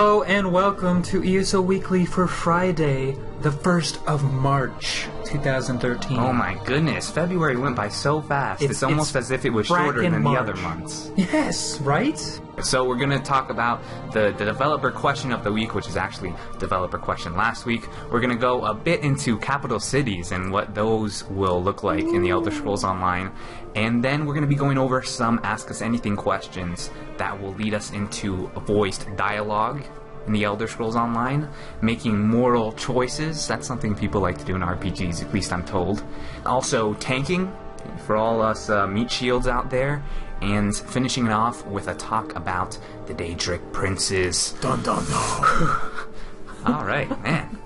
Hello and welcome to ESO Weekly for Friday, the 1st of March, 2013. Oh my goodness, February went by so fast. It's almost as if it was shorter than the other months. Yes, right? So we're going to talk about the developer question of the week, which is actually developer question last week. We're going to go a bit into capital cities and what those will look like in the Elder Scrolls Online. And then we're going to be going over some Ask Us Anything questions that will lead us into a voiced dialogue in the Elder Scrolls Online, making moral choices. That's something people like to do in RPGs, at least I'm told. Also, tanking for all us meat shields out there, and finishing it off with a talk about the Daedric princes. Dun dun dun. Alright, man.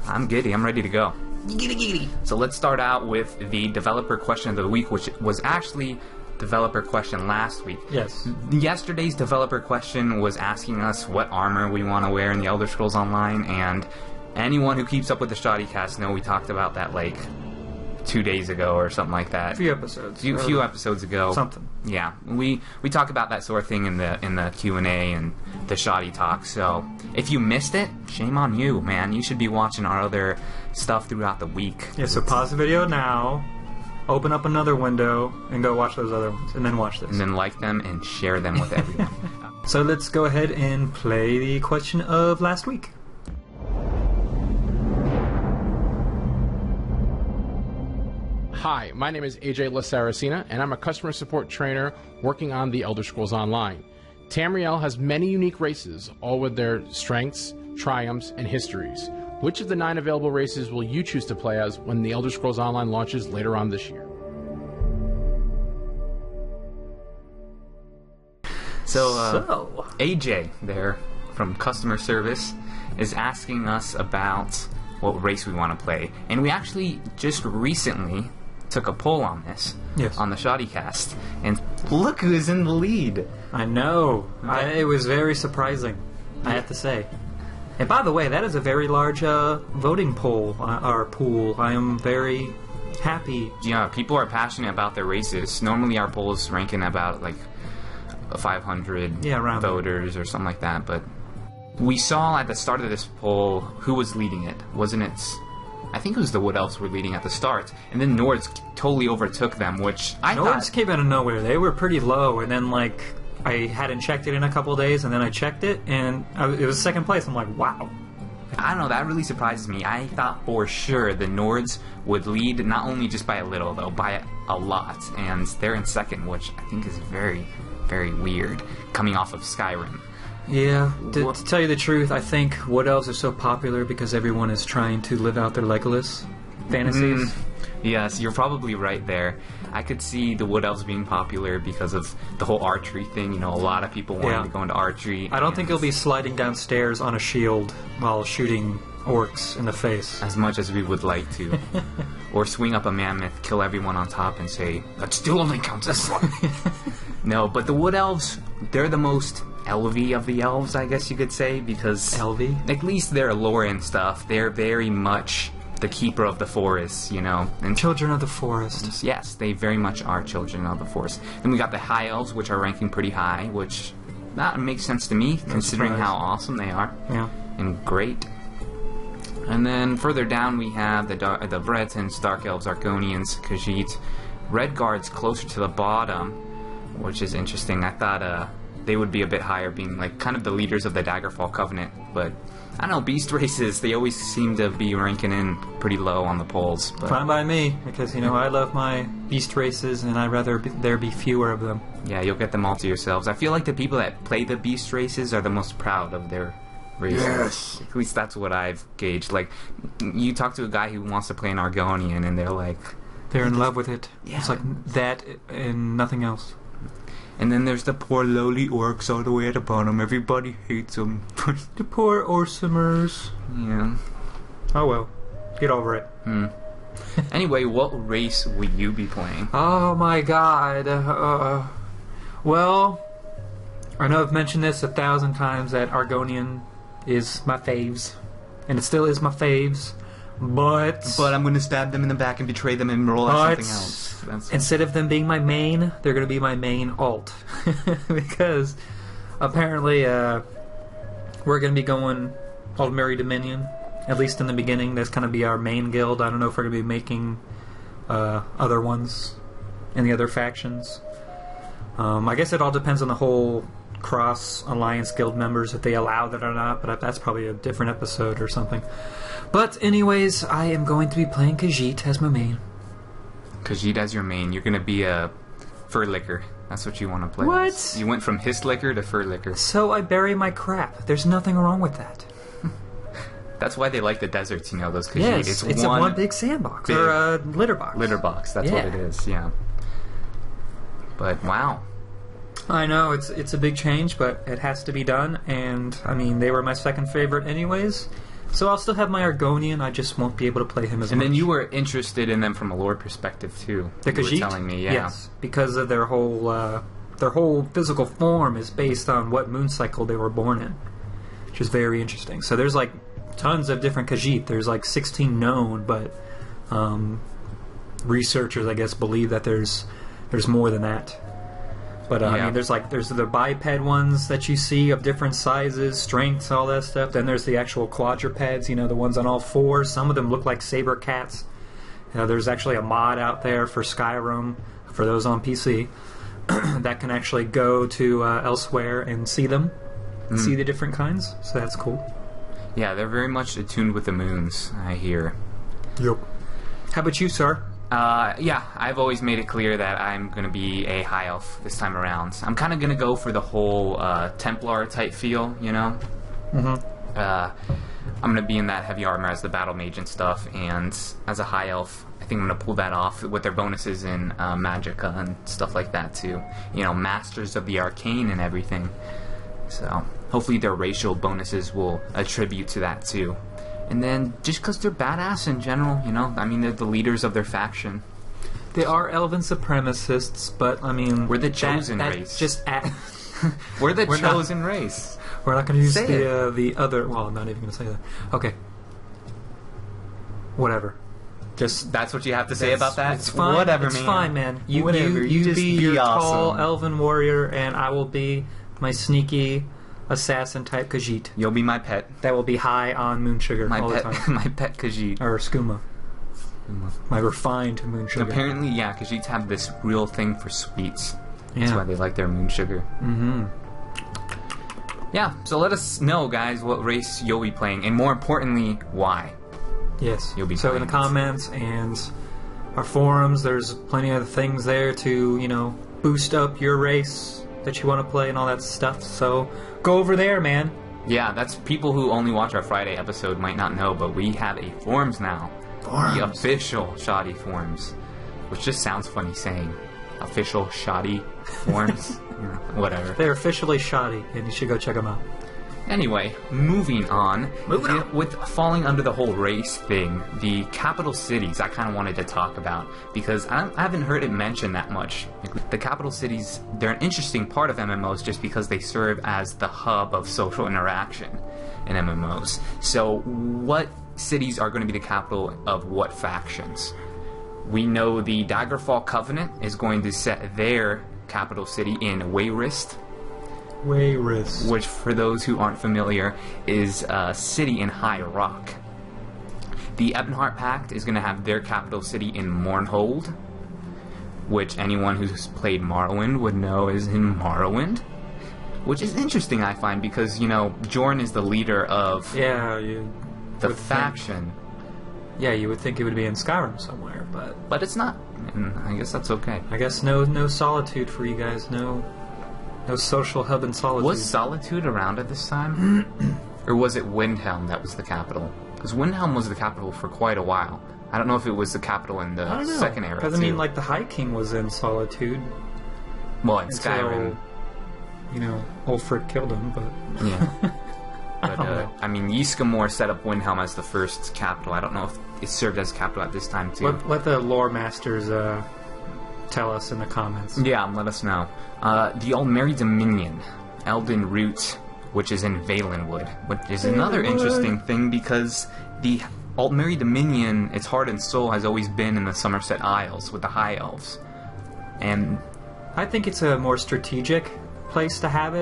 I'm giddy. I'm ready to go. Giggity. So let's start out with the developer question of the week, which was actually developer question last week. Yes. Yesterday's developer question was asking us what armor we want to wear in the Elder Scrolls Online, and anyone who keeps up with the Shoddycast know we talked about that like 2 days ago or something like that. A few episodes. A few episodes ago. Something. Yeah. We talk about that sort of thing in the Q&A and the Shoddy Talk, so if you missed it, shame on you, man. You should be watching our other stuff throughout the week. Yeah, so pause the video now, open up another window, and go watch those other ones, and then watch this. And then like them and share them with everyone. So let's go ahead and play the question of last week. Hi, my name is AJ LaSaracina, and I'm a customer support trainer working on the Elder Scrolls Online. Tamriel has many unique races, all with their strengths, triumphs, and histories. Which of the 9 available races will you choose to play as when the Elder Scrolls Online launches later on this year? So AJ there from customer service is asking us about what race we want to play. And we actually just recently took a poll on this on the Shoddycast. And look who's in the lead. I know. It was very surprising, I have to say. And by the way, that is a very large voting poll, our pool. I am very happy. Yeah, people are passionate about their races. Normally our polls rank in about like 500 voters or something like that, but we saw at the start of this poll who was leading it. Wasn't it? I think it was the Wood Elves were leading at the start, and then Nords totally overtook them, which I thought... Nords came out of nowhere. They were pretty low, and then, like, I hadn't checked it in a couple days, and then I checked it, and it was second place. I'm like, wow. I don't know, that really surprises me. I thought for sure the Nords would lead, not only just by a little, though, by a lot, and they're in second, which I think is very, very weird, coming off of Skyrim. Yeah, to tell you the truth, I think Wood Elves are so popular because everyone is trying to live out their Legolas fantasies. Yes, you're probably right there. I could see the Wood Elves being popular because of the whole archery thing. You know, a lot of people wanting to go into archery. I don't think they'll be sliding downstairs on a shield while shooting orcs in the face. As much as we would like to. Or swing up a mammoth, kill everyone on top, and say, that still only counts as one. No, but the Wood Elves, they're the most elvy of the elves, I guess you could say, because... Elvy? At least their lore and stuff, they're very much the keeper of the forest, you know. And children of the forest. Yes, they very much are children of the forest. Then we got the High Elves, which are ranking pretty high, which that makes sense to me, considering how awesome they are. Yeah. And great. And then further down we have the Bretons, Dark Elves, Argonians, Khajiit. Redguard's closer to the bottom, which is interesting. I thought they would be a bit higher, being like kind of the leaders of the Daggerfall Covenant, but I don't know, beast races, they always seem to be ranking in pretty low on the polls. But fine by me, because, you know, I love my beast races, and I'd rather there be fewer of them. Yeah, you'll get them all to yourselves. I feel like the people that play the beast races are the most proud of their races. Yes! At least that's what I've gauged. Like, you talk to a guy who wants to play an Argonian, and they're like... They're in love with it. Yeah. It's like that and nothing else. And then there's the poor lowly orcs all the way at the bottom. Everybody hates them. The poor Orsimers. Yeah. Oh well. Get over it. Anyway, what race will you be playing? Oh my god. Well, I know I've mentioned this 1,000 times that Argonian is my faves. And it still is my faves. But I'm going to stab them in the back and betray them and roll out something else. Instead of them being my main, they're going to be my main alt. Because apparently We're going to be going Aldmeri Dominion, at least in the beginning. That's going to be our main guild. I don't know if we're going to be making other ones in the other factions. I guess it all depends on the whole cross-alliance guild members, if they allow that or not, but that's probably a different episode or something. But anyways, I am going to be playing Khajiit as my main. Khajiit as your main. You're going to be a fur licker. That's what you want to play. What? As. You went from hiss licker to fur licker. So I bury my crap. There's nothing wrong with that. That's why they like the deserts, those Khajiit. Yes, it's one big sandbox, big or a litter box. Litter box, that's what it is, yeah. But, wow. I know, it's a big change, but it has to be done, and, I mean, they were my second favorite anyways, so I'll still have my Argonian, I just won't be able to play him as much. And then you were interested in them from a lore perspective, too. The Khajiit? You were telling me, yeah. Yes, because of their whole physical form is based on what moon cycle they were born in, which is very interesting. So there's, like, tons of different Khajiit. There's, like, 16 known, but researchers, I guess, believe that there's more than that. But I mean, there's the biped ones that you see of different sizes, strengths, all that stuff. Then there's the actual quadrupeds, the ones on all fours. Some of them look like saber cats. There's actually a mod out there for Skyrim, for those on PC, that can actually go to elsewhere and see them, see the different kinds. So that's cool. Yeah, they're very much attuned with the moons, I hear. Yep. How about you, sir? Yeah, I've always made it clear that I'm going to be a high elf this time around. I'm kind of going to go for the whole Templar type feel, Mm-hmm. I'm going to be in that heavy armor as the battle mage and stuff, and as a high elf, I think I'm going to pull that off with their bonuses in Magicka and stuff like that too. Masters of the Arcane and everything. So hopefully their racial bonuses will attribute to that too. And then, just because they're badass in general, I mean, they're the leaders of their faction. They are elven supremacists, but, I mean... We're the chosen race. We're the chosen race. We're not going to use the other... Well, I'm not even going to say that. Okay. Whatever. That's what you have to say about that? It's fine. Whatever, it's man. It's fine, man. You just be your awesome. tall elven warrior, and I will be my sneaky... assassin-type Khajiit. You'll be my pet. That will be high on moon sugar all the time. My pet Khajiit. Or skooma. My refined moon sugar. Apparently, yeah, Khajiits have this real thing for sweets. Yeah. That's why they like their moon sugar. Mm-hmm. Yeah, so let us know, guys, what race you'll be playing, and more importantly, why. Yes. You'll be so in the comments and our forums, there's plenty of things there to, boost up your race that you want to play and all that stuff. So go over there, man. Yeah, that's people who only watch our Friday episode might not know, but we have a forums now. Forums. The official Shoddy forums. Which just sounds funny saying. Official Shoddy forums. Whatever. They're officially shoddy, and you should go check them out. Anyway, moving on. With falling under the whole race thing, the capital cities I kind of wanted to talk about, because I haven't heard it mentioned that much. The capital cities, they're an interesting part of MMOs just because they serve as the hub of social interaction in MMOs. So what cities are going to be the capital of what factions? We know the Daggerfall Covenant is going to set their capital city in Wayrist. Wayrist. Which, for those who aren't familiar, is a city in High Rock. The Ebonheart Pact is going to have their capital city in Mournhold, which anyone who's played Morrowind would know is in Morrowind. Which is interesting, I find, because, Jorn is the leader of the faction. You would think it would be in Skyrim somewhere, but it's not. And I guess that's okay. I guess no solitude for you guys, no social hub in Solitude. Was Solitude around at this time? Or was it Windhelm that was the capital? Because Windhelm was the capital for quite a while. I don't know if it was the capital in the second era, because, the High King was in Solitude. Well, in Skyrim. Ulfric killed him, but... Yeah. But, Yskamor set up Windhelm as the first capital. I don't know if it served as capital at this time, too. Let the lore masters... tell us in the comments. Yeah, let us know. The Aldmeri Dominion, Elden Root, which is in Valenwood, which is another interesting thing because the Aldmeri Dominion, its heart and soul has always been in the Somerset Isles with the High Elves. And I think it's a more strategic place to have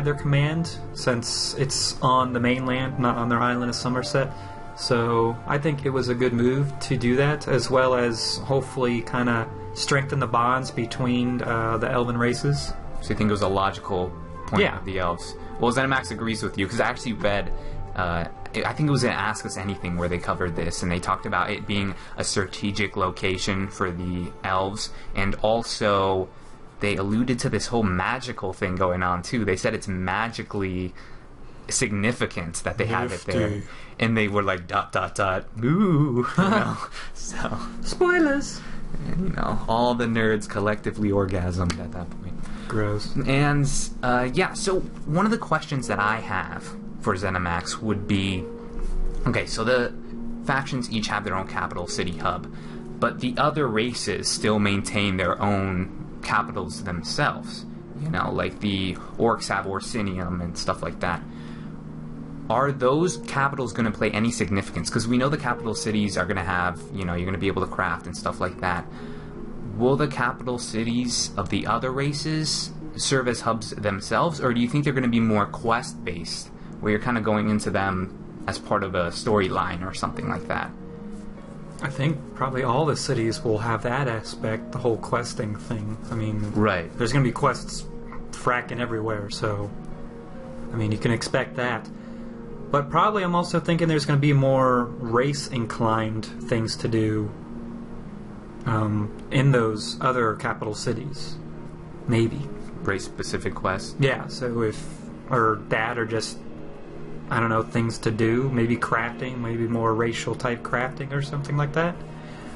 their command, since it's on the mainland, not on their island of Somerset. So I think it was a good move to do that, as well as hopefully kind of strengthen the bonds between the elven races. So you think it was a logical point of the elves? Well, ZeniMax agrees with you, because I actually read, I think it was in Ask Us Anything where they covered this, and they talked about it being a strategic location for the elves, and also they alluded to this whole magical thing going on too. They said it's magically significant that they have it there, and they were like ... Ooh, so spoilers. And, all the nerds collectively orgasmed at that point. Gross. And so one of the questions that I have for ZeniMax would be, okay, so the factions each have their own capital city hub, but the other races still maintain their own capitals themselves. Like the orcs have Orsinium and stuff like that. Are those capitals going to play any significance? Because we know the capital cities are going to have, you're going to be able to craft and stuff like that. Will the capital cities of the other races serve as hubs themselves, or do you think they're going to be more quest-based, where you're kind of going into them as part of a storyline or something like that? I think probably all the cities will have that aspect, the whole questing thing. I mean, right. There's going to be quests fracking everywhere, so I mean, you can expect that. But probably I'm also thinking there's going to be more race-inclined things to do in those other capital cities. Maybe. Race-specific quests? Yeah, so or just, I don't know, things to do. Maybe crafting, maybe more racial-type crafting or something like that.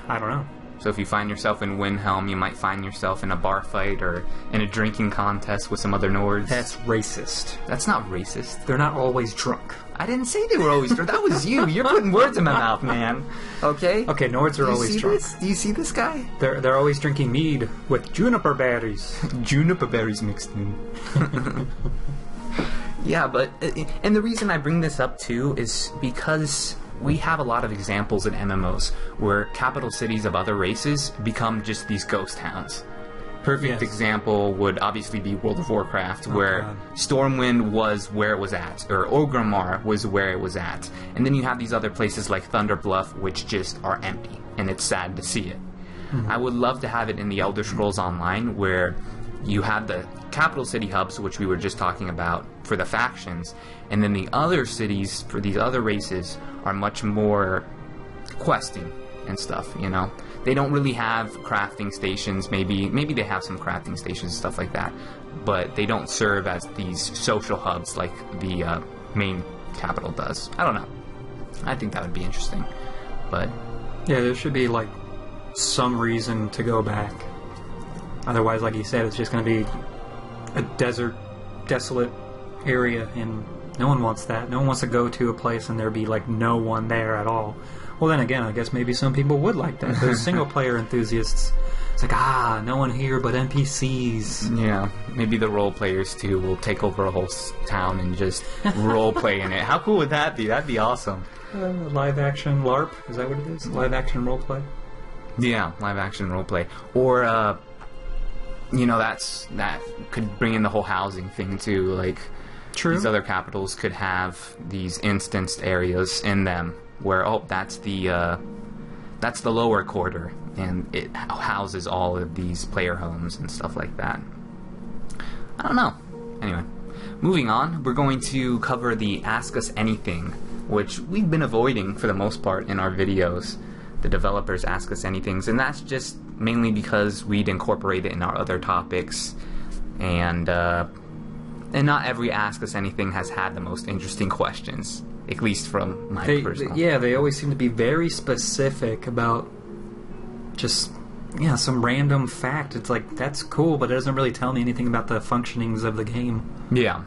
I don't know. So if you find yourself in Windhelm, you might find yourself in a bar fight or in a drinking contest with some other Nords. That's racist. That's not racist. They're not always drunk. I didn't say they were always drunk. That was you. You're putting words in my mouth, man. Okay? Okay, Nords are always drunk. Do you see this guy? They're always drinking mead with juniper berries. Juniper berries mixed in. Yeah, but... And the reason I bring this up, too, is because we have a lot of examples in MMOs where capital cities of other races become just these ghost towns. Perfect example would obviously be World of Warcraft, where Stormwind was where it was at, or Orgrimmar was where it was at. And then you have these other places like Thunder Bluff, which just are empty, and it's sad to see it. Mm-hmm. I would love to have it in the Elder Scrolls Online, where you have the capital city hubs, which we were just talking about, for the factions, and then the other cities for these other races are much more questing and stuff, They don't really have crafting stations. Maybe they have some crafting stations and stuff like that, but they don't serve as these social hubs like the main capital does. I don't know. I think that would be interesting, but... Yeah, there should be, some reason to go back. Otherwise, like you said, it's just going to be a desert, desolate area, and no one wants that. No one wants to go to a place and there be, no one there at all. Well, then again, I guess maybe some people would like that. Those single-player enthusiasts, it's no one here but NPCs. Yeah, maybe the role players, too, will take over a whole town and just role-play in it. How cool would that be? That'd be awesome. Live-action LARP? Is that what it is? Live-action role-play? Yeah, live-action role-play. Or, that could bring in the whole housing thing, too. True. These other capitals could have these instanced areas in them where, that's the lower quarter, and it houses all of these player homes and stuff like that. I don't know. Anyway, moving on, we're going to cover the Ask Us Anything, which we've been avoiding for the most part in our videos. The developers Ask Us Anythings, and that's just mainly because we'd incorporate it in our other topics, and not every Ask Us Anything has had the most interesting questions. At least from my personal... They always seem to be very specific about just, some random fact. It's that's cool, but it doesn't really tell me anything about the functionings of the game. Yeah.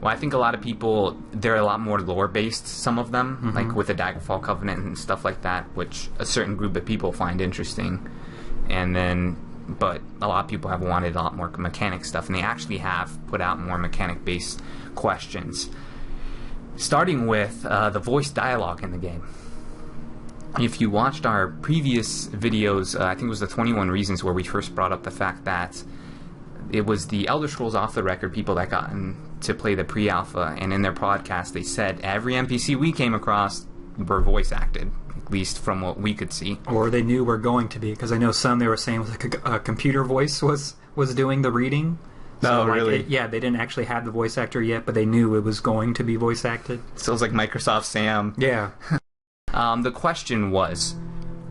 Well, I think a lot of people, they're a lot more lore-based, some of them, with the Daggerfall Covenant and stuff like that, which a certain group of people find interesting. And then... But a lot of people have wanted a lot more mechanic stuff, and they actually have put out more mechanic-based questions. Starting with the voice dialogue in the game. If you watched our previous videos, I think it was the 21 Reasons where we first brought up the fact that it was the Elder Scrolls Off the Record people that got to play the pre-alpha, and in their podcast they said every NPC we came across were voice acted, at least from what we could see. Or they knew were going to be, because I know some they were saying was like a computer voice was doing the reading. So really? Yeah, they didn't actually have the voice actor yet, but they knew it was going to be voice acted. So it was like Microsoft Sam. Yeah. The question was,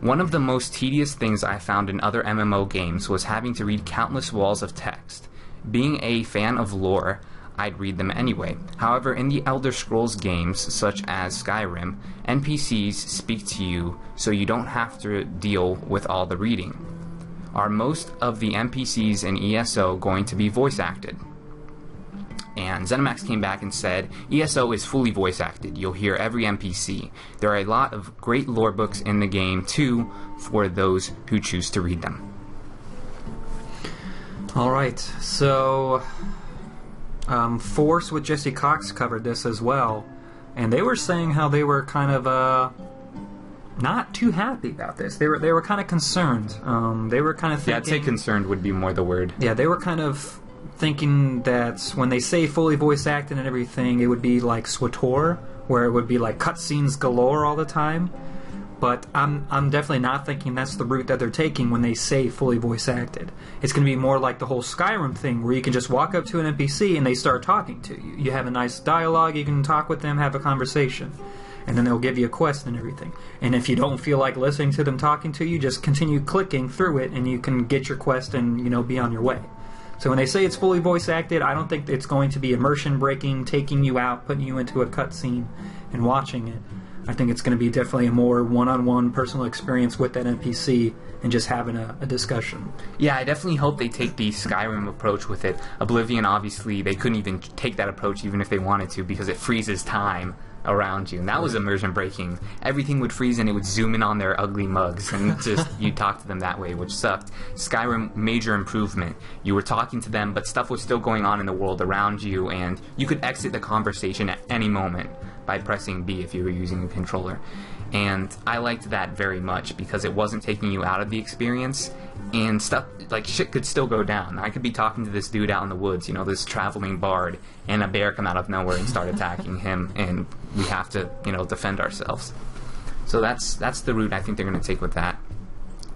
one of the most tedious things I found in other MMO games was having to read countless walls of text. Being a fan of lore, I'd read them anyway. However, in the Elder Scrolls games, such as Skyrim, NPCs speak to you so you don't have to deal with all the reading. Are most of the NPCs in ESO going to be voice acted? And ZeniMax came back and said, ESO is fully voice acted. You'll hear every NPC. There are a lot of great lore books in the game, too, for those who choose to read them. Alright, so Force with Jesse Cox covered this as well, and they were saying how they were kind of not too happy about this. They were kind of concerned. They were kind of thinking... Yeah, I'd say concerned would be more the word. Yeah, they were kind of thinking that when they say fully voice acted and everything, it would be like SWTOR, where it would be like cutscenes galore all the time. But I'm definitely not thinking that's the route that they're taking when they say fully voice acted. It's going to be more like the whole Skyrim thing, where you can just walk up to an NPC and they start talking to you. You have a nice dialogue, you can talk with them, have a conversation. And then they'll give you a quest and everything. And if you don't feel like listening to them talking to you, just continue clicking through it and you can get your quest and, be on your way. So when they say it's fully voice acted, I don't think it's going to be immersion breaking, taking you out, putting you into a cutscene and watching it. I think it's going to be definitely a more one-on-one personal experience with that NPC and just having a discussion. Yeah, I definitely hope they take the Skyrim approach with it. Oblivion, obviously, they couldn't even take that approach even if they wanted to, because it freezes time around you, and that was immersion breaking. Everything would freeze and it would zoom in on their ugly mugs, and just you'd talk to them that way, which sucked. Skyrim, major improvement. You were talking to them, but stuff was still going on in the world around you, and you could exit the conversation at any moment by pressing B if you were using a controller. And I liked that very much because it wasn't taking you out of the experience, and stuff like shit could still go down. I could be talking to this dude out in the woods, this traveling bard, and a bear come out of nowhere and start attacking him, and we have to, defend ourselves. So that's the route I think they're going to take with that.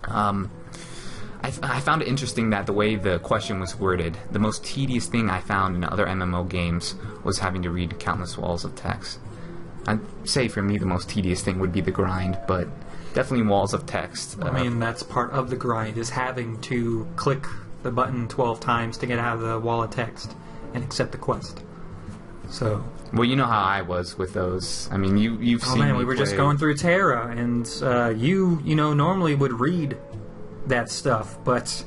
I found it interesting that the way the question was worded, the most tedious thing I found in other MMO games was having to read countless walls of text. I'd say for me the most tedious thing would be the grind, but definitely walls of text. I mean, that's part of the grind, is having to click the button 12 times to get out of the wall of text and accept the quest. So... Well, you know how I was with those. I mean, you've seen me we were just going through Terra, and you normally would read that stuff, but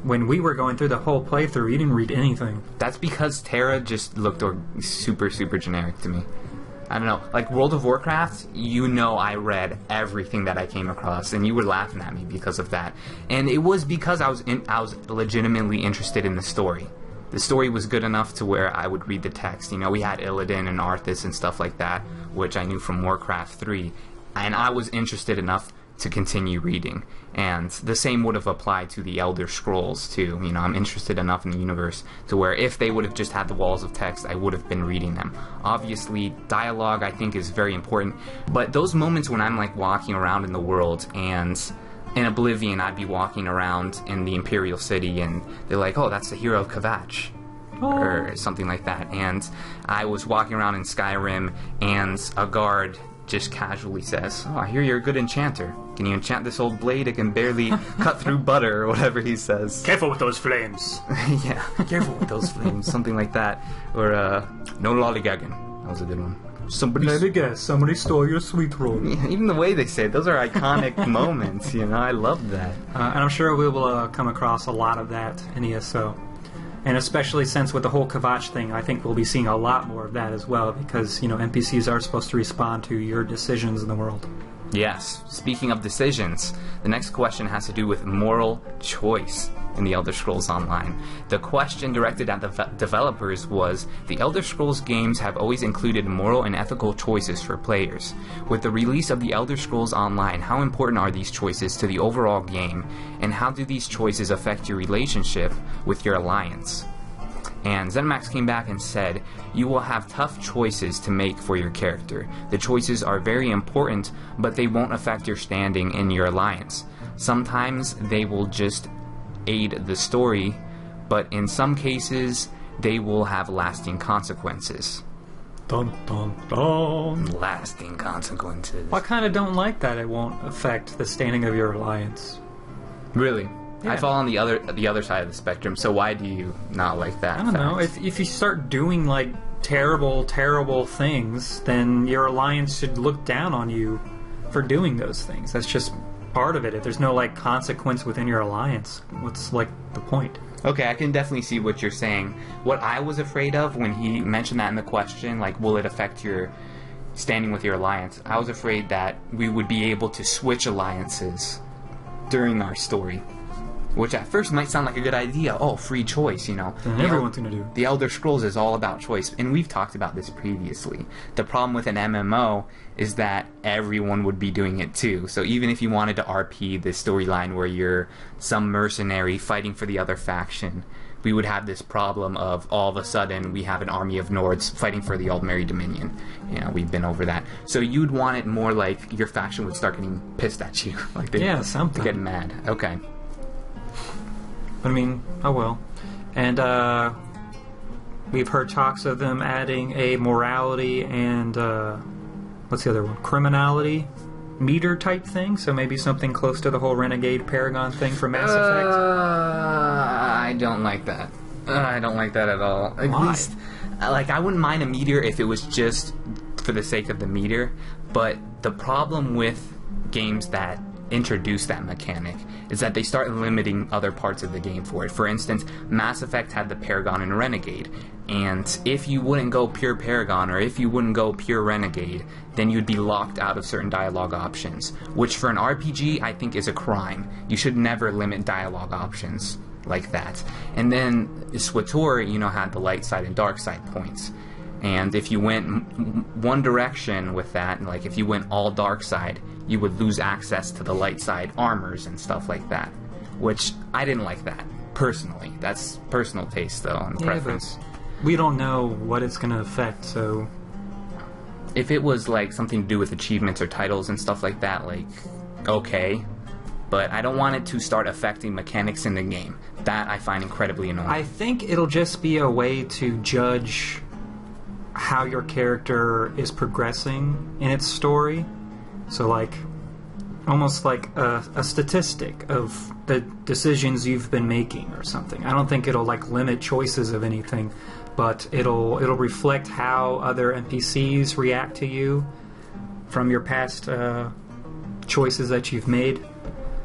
when we were going through the whole playthrough, you didn't read anything. That's because Terra just looked super, super generic to me. I don't know, like World of Warcraft, I read everything that I came across, and you were laughing at me because of that. And it was because I was legitimately interested in the story. The story was good enough to where I would read the text. We had Illidan and Arthas and stuff like that, which I knew from Warcraft 3, and I was interested enough to continue reading. And the same would have applied to the Elder Scrolls too. I'm interested enough in the universe to where if they would have just had the walls of text, I would have been reading them. Obviously, dialogue I think is very important, but those moments when I'm like walking around in the world, and in Oblivion I'd be walking around in the Imperial City and they're like, oh, that's the hero of Kvatch. Or something like that. And I was walking around in Skyrim and a guard just casually says, oh, I hear you're a good enchanter. Can you enchant this old blade? It can barely cut through butter, or whatever he says. Careful with those flames. Yeah, careful with those flames. Something like that. Or, no lollygagging. That was a good one. Let me guess. Somebody stole your sweet roll. Yeah, even the way they say it, those are iconic moments, I love that. And I'm sure we will come across a lot of that in ESO. And especially since with the whole Kvatch thing, I think we'll be seeing a lot more of that as well, because, NPCs are supposed to respond to your decisions in the world. Yes. Speaking of decisions, the next question has to do with moral choice in the Elder Scrolls Online. The question directed at the developers was, the Elder Scrolls games have always included moral and ethical choices for players. With the release of the Elder Scrolls Online, how important are these choices to the overall game, and how do these choices affect your relationship with your alliance? And ZeniMax came back and said, you will have tough choices to make for your character. The choices are very important, but they won't affect your standing in your alliance. Sometimes they will just aid the story, but in some cases, they will have lasting consequences. Dun, dun, dun. Lasting consequences. Well, I kind of don't like that it won't affect the standing of your alliance. Really? Yeah. I fall on the other side of the spectrum, so why do you not like that? I don't know. If you start doing, like, terrible things, then your alliance should look down on you for doing those things. That's just part of it. If there's no, like, consequence within your alliance, what's, like, the point? Okay, I can definitely see what you're saying. What I was afraid of when he mentioned that in the question, like, will it affect your standing with your alliance? I was afraid that we would be able to switch alliances during our story. Which at first might sound like a good idea. Oh, free choice, you know. And everyone's going to do. The Elder Scrolls is all about choice, and we've talked about this previously. The problem with an MMO is that everyone would be doing it too. So even if you wanted to RP the storyline where you're some mercenary fighting for the other faction, we would have this problem of all of a sudden we have an army of Nords fighting for the Aldmeri Dominion. You know, we've been over that. So you'd want it more like your faction would start getting pissed at you. Like something. They get mad. Okay. But I mean, oh well. And we've heard talks of them adding a morality and what's the other one? Criminality meter type thing. So maybe something close to the whole Renegade Paragon thing for Mass Effect. I don't like that. I don't like that at all. At least, like, I wouldn't mind a meter if it was just for the sake of the meter. But the problem with games that introduce that mechanic is that they start limiting other parts of the game for it. For instance, Mass Effect had the Paragon and Renegade, and if you wouldn't go pure Paragon or if you wouldn't go pure Renegade, then you'd be locked out of certain dialogue options, which for an RPG I think is a crime. You should never limit dialogue options like that. And then SWTOR, you know, had the light side and dark side points. And if you went one direction with that, like if you went all dark side, you would lose access to the light side armors and stuff like that. Which, I didn't like that, personally. That's personal taste, though, and preference. But we don't know what it's going to affect, so... If it was, like, something to do with achievements or titles and stuff like that, like, okay. But I don't want it to start affecting mechanics in the game. That I find incredibly annoying. I think it'll just be a way to judge how your character is progressing in its story. So, like, almost like a statistic of the decisions you've been making or something. I don't think it'll, like, limit choices of anything, but it'll reflect how other NPCs react to you from your past choices that you've made.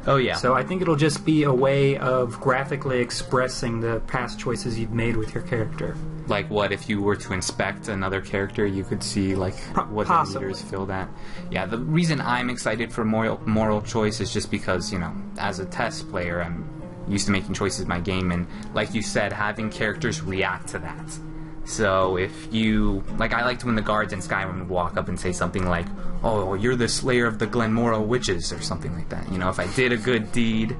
Oh, yeah. So I think it'll just be a way of graphically expressing the past choices you've made with your character. Like what, if you were to inspect another character, you could see, like, what the meters filled at? Yeah, the reason I'm excited for moral choice is just because, you know, as a test player, I'm used to making choices in my game, and like you said, having characters react to that. So if you... Like, I liked when the guards in Skyrim would walk up and say something like, oh, you're the slayer of the Glenmorrow witches, or something like that. You know, if I did a good deed,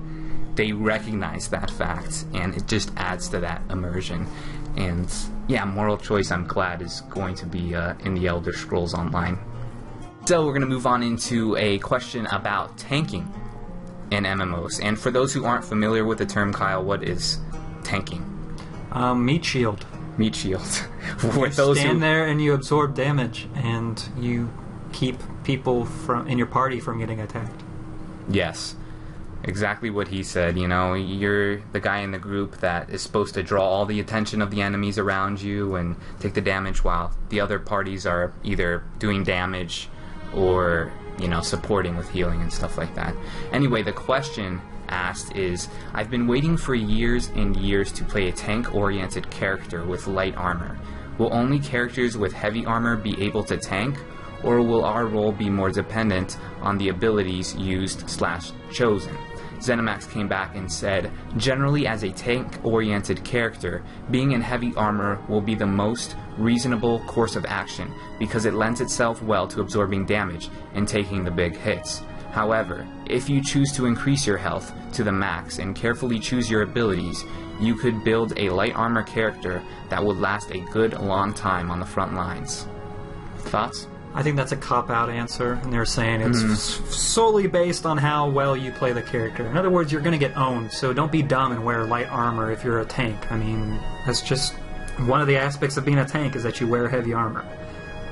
they recognize that fact, and it just adds to that immersion. And, yeah, moral choice, I'm glad, is going to be in the Elder Scrolls Online. So we're going to move on into a question about tanking in MMOs. And for those who aren't familiar with the term, Kyle, what is tanking? Meat shield. Meat shield. You stand there and you absorb damage, and you keep people in your party from getting attacked. Yes. Exactly what he said. You know, you're the guy in the group that is supposed to draw all the attention of the enemies around you and take the damage, while the other parties are either doing damage or, you know, supporting with healing and stuff like that. Anyway, the question asked is, I've been waiting for years and years to play a tank-oriented character with light armor. Will only characters with heavy armor be able to tank, or will our role be more dependent on the abilities used/chosen? ZeniMax came back and said, generally as a tank-oriented character, being in heavy armor will be the most reasonable course of action because it lends itself well to absorbing damage and taking the big hits. However, if you choose to increase your health to the max and carefully choose your abilities, you could build a light armor character that would last a good long time on the front lines. Thoughts? I think that's a cop-out answer, and they're saying it's solely based on how well you play the character. In other words, you're going to get owned, so don't be dumb and wear light armor if you're a tank. I mean, that's just one of the aspects of being a tank is that you wear heavy armor.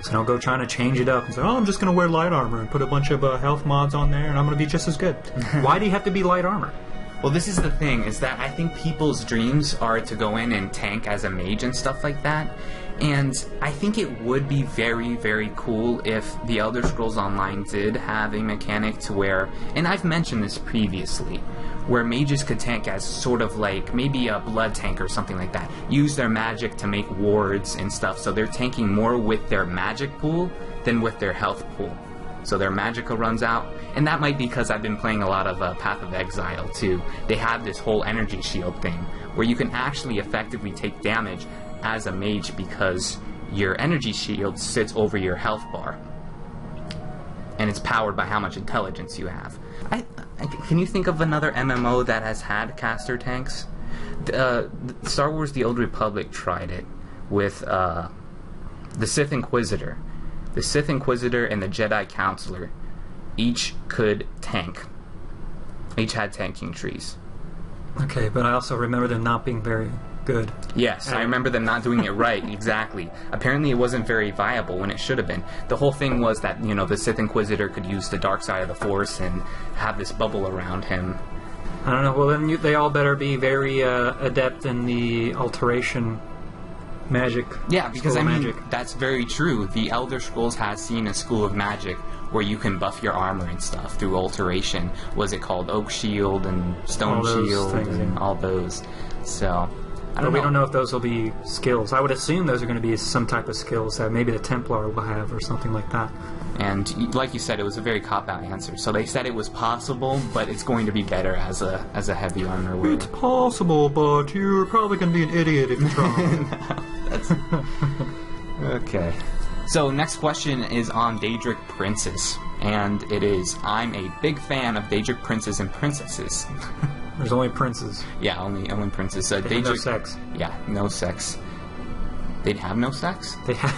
So don't go trying to change it up and say, oh, I'm just going to wear light armor and put a bunch of health mods on there and I'm going to be just as good. Why do you have to be light armor? Well, this is the thing, is that I think people's dreams are to go in and tank as a mage and stuff like that. And I think it would be very, very cool if the Elder Scrolls Online did have a mechanic to where, and I've mentioned this previously, where mages could tank as sort of like maybe a blood tank or something like that. Use their magic to make wards and stuff, so they're tanking more with their magic pool than with their health pool. So their magicka runs out, and that might be because I've been playing a lot of Path of Exile too. They have this whole energy shield thing, where you can actually effectively take damage as a mage because your energy shield sits over your health bar. And it's powered by how much intelligence you have. Can you think of another MMO that has had caster tanks? Star Wars The Old Republic tried it with the Sith Inquisitor. The Sith Inquisitor and the Jedi Counselor each could tank. Each had tanking trees. Okay, but I also remember them not being very good. Yes, I remember them not doing it right, exactly. Apparently it wasn't very viable when it should have been. The whole thing was that, you know, the Sith Inquisitor could use the dark side of the Force and have this bubble around him. I don't know, well then they all better be very adept in the alteration magic. Yeah, because School I mean, magic. that's very true. The Elder Scrolls has seen a school of magic where you can buff your armor and stuff through alteration. Was it called Oak Shield and Stone Shield things, and yeah. all those? So, But we don't know if those will be skills. I would assume those are going to be some type of skills that maybe the Templar will have or something like that. And like you said, it was a very cop-out answer. So they said it was possible, but it's going to be better as a heavy armor wearer. It's possible, but you're probably going to be an idiot if you try. That's okay. So next question is on Daedric princes, and it is, I'm a big fan of Daedric princes and princesses. There's only princes. Yeah, only princes. They have no sex. Yeah, no sex. They'd have no sex? They have...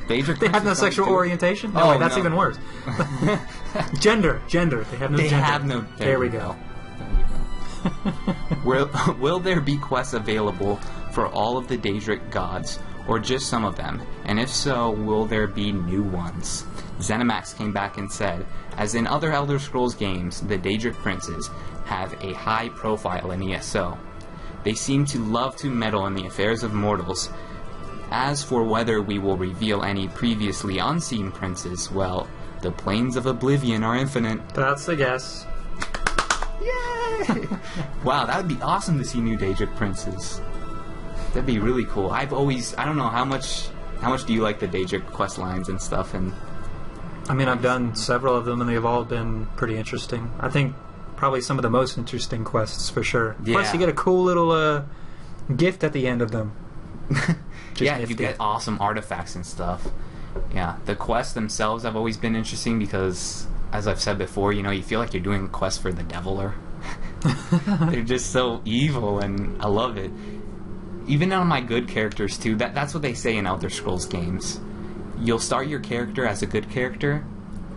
Daedric They have no princes sexual don't do- orientation? No, Oh, wait, that's no. even worse. Gender. They have no They gender. have no... There we go. Will there be quests available for all of the Daedric gods, or just some of them? And if so, will there be new ones? ZeniMax came back and said, as in other Elder Scrolls games, the Daedric princes have a high profile in ESO. They seem to love to meddle in the affairs of mortals. As for whether we will reveal any previously unseen princes, well, the planes of oblivion are infinite. That's the guess. Yay! Wow, that would be awesome to see new Daedric princes. That'd be really cool. I don't know, how much do you like the Daedric quest lines and stuff? And I mean, I've done several of them, and they've all been pretty interesting. I think probably some of the most interesting quests, for sure. Yeah. Plus, you get a cool little gift at the end of them. yeah, nifty. you get awesome artifacts and stuff. Yeah, the quests themselves have always been interesting because, as I've said before, you know, you feel like you're doing a quest for the Deviler. They're just so evil, and I love it. Even on my good characters, too, that's what they say in Elder Scrolls games. You'll start your character as a good character,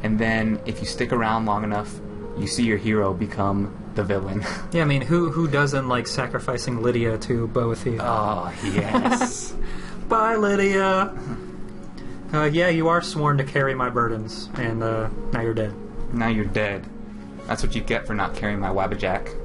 and then if you stick around long enough, you see your hero become the villain. Yeah, I mean, who doesn't like sacrificing Lydia to Boethiah? Oh, yes. Bye, Lydia! Yeah, you are sworn to carry my burdens, and now you're dead. Now you're dead. That's what you get for not carrying my Wabbajack.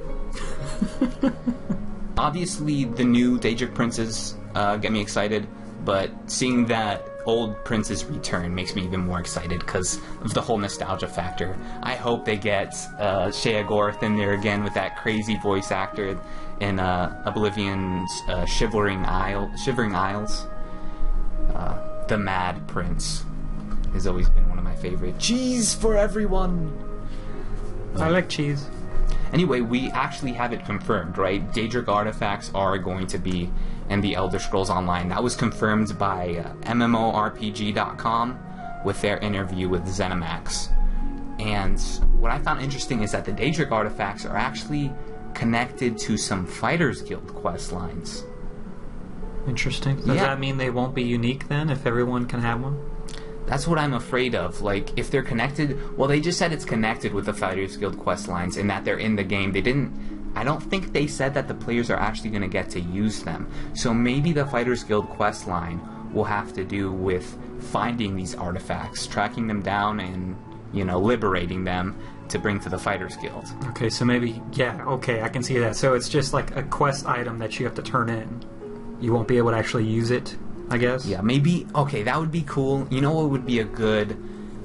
Obviously, the new Daedric princes get me excited, but seeing that old princes return makes me even more excited because of the whole nostalgia factor. I hope they get Sheagorth in there again with that crazy voice actor in Oblivion's Shivering Isles. The Mad Prince. has always been one of my favorite. Cheese for everyone! I like cheese. Anyway, we actually have it confirmed, right? Daedric artifacts are going to be in the Elder Scrolls Online. That was confirmed by MMORPG.com with their interview with ZeniMax. And what I found interesting is that the Daedric artifacts are actually connected to some Fighters Guild quest lines. Interesting. Does that mean they won't be unique then, if everyone can have one? That's what I'm afraid of. Like, if they're connected... Well, they just said it's connected with the Fighters Guild quest lines and that they're in the game. They didn't... I don't think they said that the players are actually going to get to use them. So maybe the Fighters Guild quest line will have to do with finding these artifacts, tracking them down, and, liberating them to bring to the Fighters Guild. Okay, so maybe... Yeah, okay, I can see that. So it's just like a quest item that you have to turn in. You won't be able to actually use it, I guess? Yeah, maybe... Okay, that would be cool. You know what would be a good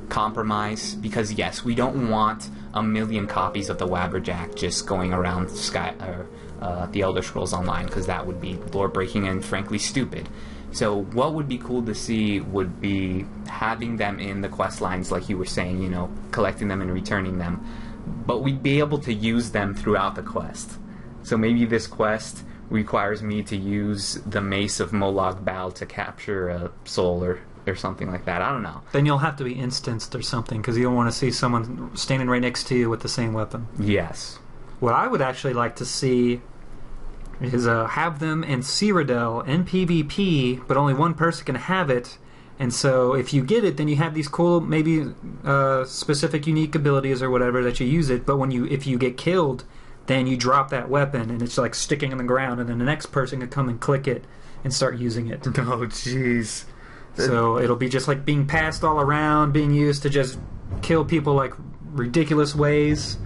compromise? Because, yes, we don't want a million copies of the Wabberjack just going around the Elder Scrolls Online, because that would be lore-breaking and, frankly, stupid. So what would be cool to see would be having them in the quest lines, like you were saying, collecting them and returning them. But we'd be able to use them throughout the quest. So maybe this quest requires me to use the Mace of Molag Bal to capture a soul or something like that. I don't know. Then you'll have to be instanced or something, because you don't want to see someone standing right next to you with the same weapon. Yes. What I would actually like to see is have them in Cyrodiil in PvP, but only one person can have it. And so if you get it, then you have these cool, maybe specific unique abilities or whatever that you use it. But if you get killed, then you drop that weapon, and it's like sticking in the ground, and then the next person can come and click it and start using it. Oh, jeez. So it'll be just like being passed all around, being used to just kill people like ridiculous ways.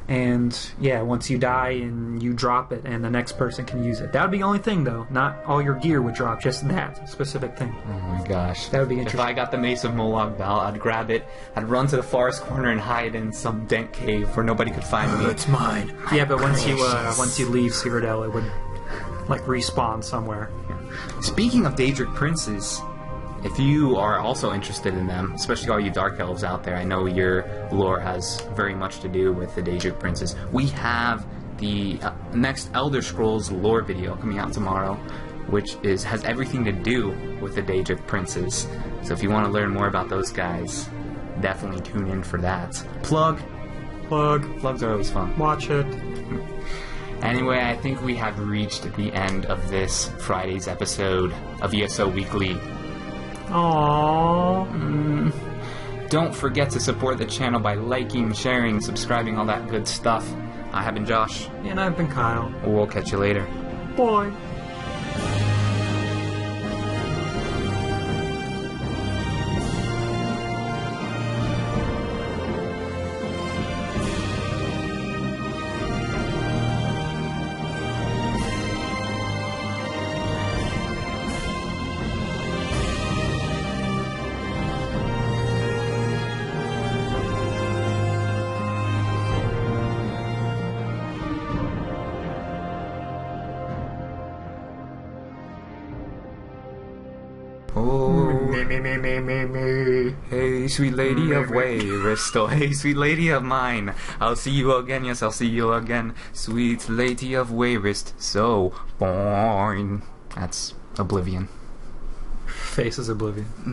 And yeah, once you die and you drop it, and the next person can use it. That would be the only thing, though. Not all your gear would drop, just that specific thing. Oh my gosh. That would be interesting. If I got the Mace of Molag Bal, I'd grab it, I'd run to the forest corner and hide in some dank cave where nobody could find me. It's mine. Yeah, but once you leave Cyrodiil, it would like respawn somewhere. Speaking of Daedric princes, if you are also interested in them, especially all you Dark Elves out there, I know your lore has very much to do with the Daedric princes. We have the next Elder Scrolls lore video coming out tomorrow, which has everything to do with the Daedric princes. So if you want to learn more about those guys, definitely tune in for that. Plug. Plugs are always fun. Watch it. Anyway, I think we have reached the end of this Friday's episode of ESO Weekly. Aww. Don't forget to support the channel by liking, sharing, subscribing, all that good stuff. I have been Josh. And I've been Kyle. We'll catch you later. Bye. Oh, me. Hey, sweet lady of Wayrest, oh, hey, sweet lady of mine. I'll see you again, yes, I'll see you again. Sweet lady of Wayrest, so born. That's Oblivion. Face is Oblivion.